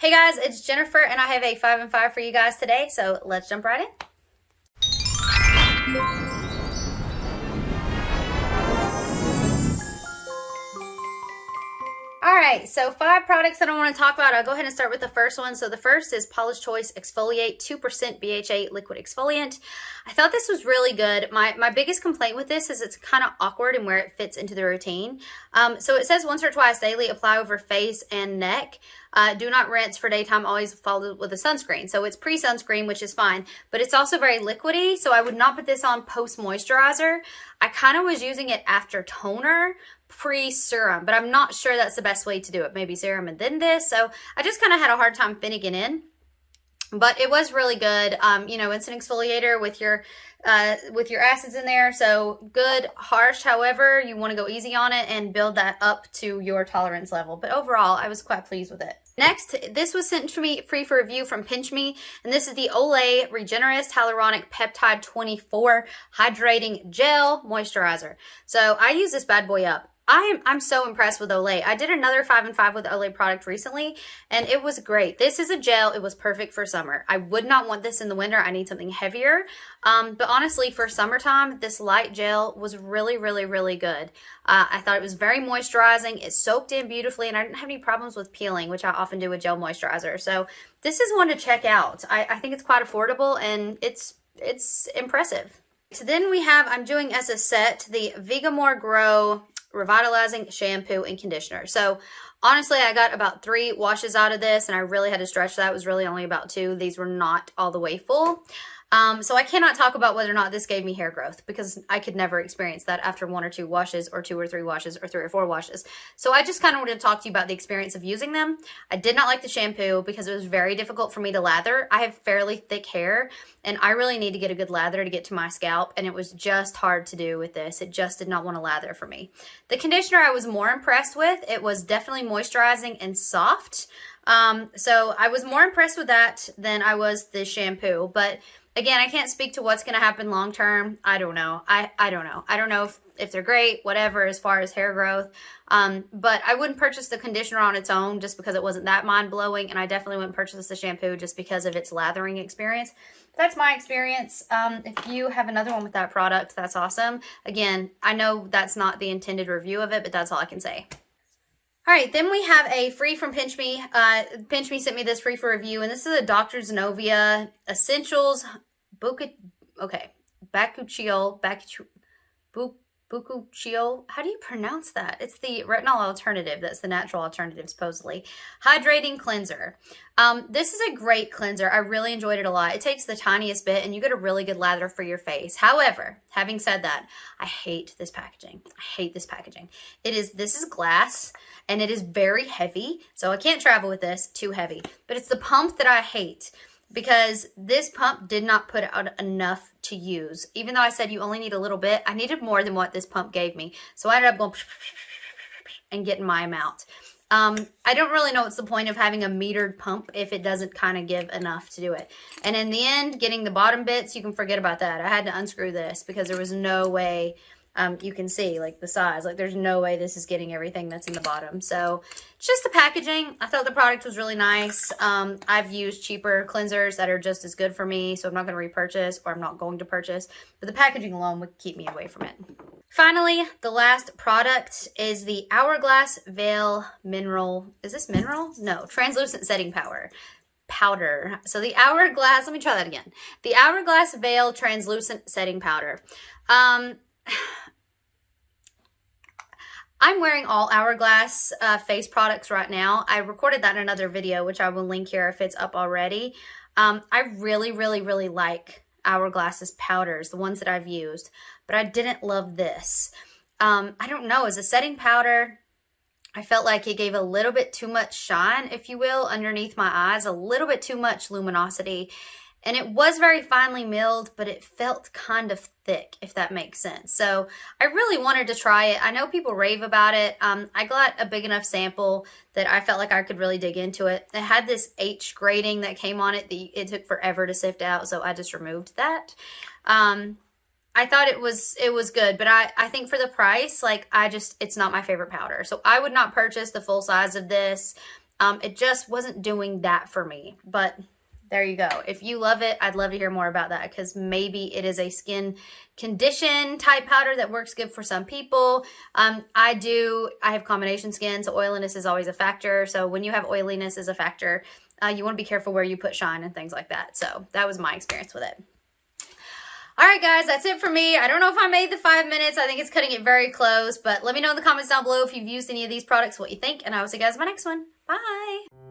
Hey guys, it's Jennifer and I have a 5 and 5 for you guys today, so let's jump right in. Alright, so 5 products that I want to talk about. I'll go ahead and start with the first one. So the first is Paula's Choice Exfoliate 2% BHA Liquid Exfoliant. I thought this was really good. My biggest complaint with this is it's kind of awkward in where it fits into the routine. So it says once or twice daily, apply over face and neck. Do not rinse for daytime, always follow with a sunscreen. So it's pre-sunscreen, which is fine, but it's also very liquidy, so I would not put this on post-moisturizer. I kind of was using it after toner, pre-serum, but I'm not sure that's the best way to do it. Maybe serum and then this. So I just kind of had a hard time finaging in. But it was really good. You know, it's an exfoliator with your acids in there. So good, harsh. However, you want to go easy on it and build that up to your tolerance level. But overall, I was quite pleased with it. Next, this was sent to me free for review from PINCHme, and this is the Olay Regenerist Hyaluronic Peptide 24 Hydrating Gel Moisturizer. So I use this bad boy up. I'm so impressed with Olay. I did another 5 and 5 with Olay product recently, and it was great. This is a gel. It was perfect for summer. I would not want this in the winter. I need something heavier. But honestly, for summertime, this light gel was really, really, really good. I thought it was very moisturizing. It soaked in beautifully, and I didn't have any problems with peeling, which I often do with gel moisturizer. So this is one to check out. I think it's quite affordable, and it's impressive. So then we have, I'm doing as a set, the Vegamour Grow Revitalizing Shampoo and Conditioner. So honestly, I got about 3 washes out of this, and I really had to stretch that. It was really only about 2. These were not all the way full. So I cannot talk about whether or not this gave me hair growth, because I could never experience that after 1 or 2 washes, or 2 or 3 washes, or 3 or 4 washes. So I just kind of wanted to talk to you about the experience of using them. I did not like the shampoo because it was very difficult for me to lather. I have fairly thick hair, and I really need to get a good lather to get to my scalp, and it was just hard to do with this. It just did not want to lather for me. The conditioner I was more impressed with. It was definitely moisturizing and soft. So I was more impressed with that than I was the shampoo, but again, I can't speak to what's going to happen long term. I don't know. I don't know. I don't know if they're great, whatever, as far as hair growth. But I wouldn't purchase the conditioner on its own just because it wasn't that mind-blowing, and I definitely wouldn't purchase the shampoo just because of its lathering experience. That's my experience. If you have another one with that product, that's awesome. Again, I know that's not the intended review of it, but that's all I can say. All right, then we have a free from PINCHme. PINCHme sent me this free for review, and this is a Dr. Zenovia Essentials Bakuchiol. Bakuchiol. How do you pronounce that? It's the retinol alternative. That's the natural alternative, supposedly. Hydrating cleanser. This is a great cleanser. I really enjoyed it a lot. It takes the tiniest bit, and you get a really good lather for your face. However, having said that, I hate this packaging. I hate this packaging. This is glass, and it is very heavy, so I can't travel with this. Too heavy. But it's the pump that I hate, because this pump did not put out enough to use. Even though I said you only need a little bit, I needed more than what this pump gave me. So I ended up going and getting my amount. I don't really know what's the point of having a metered pump if it doesn't kind of give enough to do it. And in the end, getting the bottom bits, you can forget about that. I had to unscrew this because there was no way. You can see like the size, like there's no way this is getting everything that's in the bottom. So it's just the packaging. I thought the product was really nice. I've used cheaper cleansers that are just as good for me, so I'm not going to repurchase, or I'm not going to purchase, but the packaging alone would keep me away from it. Finally, the last product is the Hourglass Veil Mineral. Is this mineral? No, translucent setting powder. So the Hourglass, let me try that again. The Hourglass Veil Translucent Setting Powder. I'm wearing all Hourglass face products right now. I recorded that in another video, which I will link here if it's up already. I really, really, really like Hourglass's powders, the ones that I've used, but I didn't love this. I don't know, as a setting powder, I felt like it gave a little bit too much shine, if you will, underneath my eyes, a little bit too much luminosity. And it was very finely milled, but it felt kind of thick, if that makes sense. So I really wanted to try it. I know people rave about it. I got a big enough sample that I felt like I could really dig into it. It had this H grading that came on it. It took forever to sift out, so I just removed that. I thought it was good, but I think for the price, like it's not my favorite powder. So I would not purchase the full size of this. It just wasn't doing that for me, but there you go. If you love it, I'd love to hear more about that, because maybe it is a skin condition type powder that works good for some people. I have combination skin, so oiliness is always a factor. So when you have oiliness as a factor, you want to be careful where you put shine and things like that. So that was my experience with it. All right, guys, that's it for me. I don't know if I made the 5 minutes. I think it's cutting it very close, but let me know in the comments down below if you've used any of these products, what you think, and I will see you guys in my next one. Bye.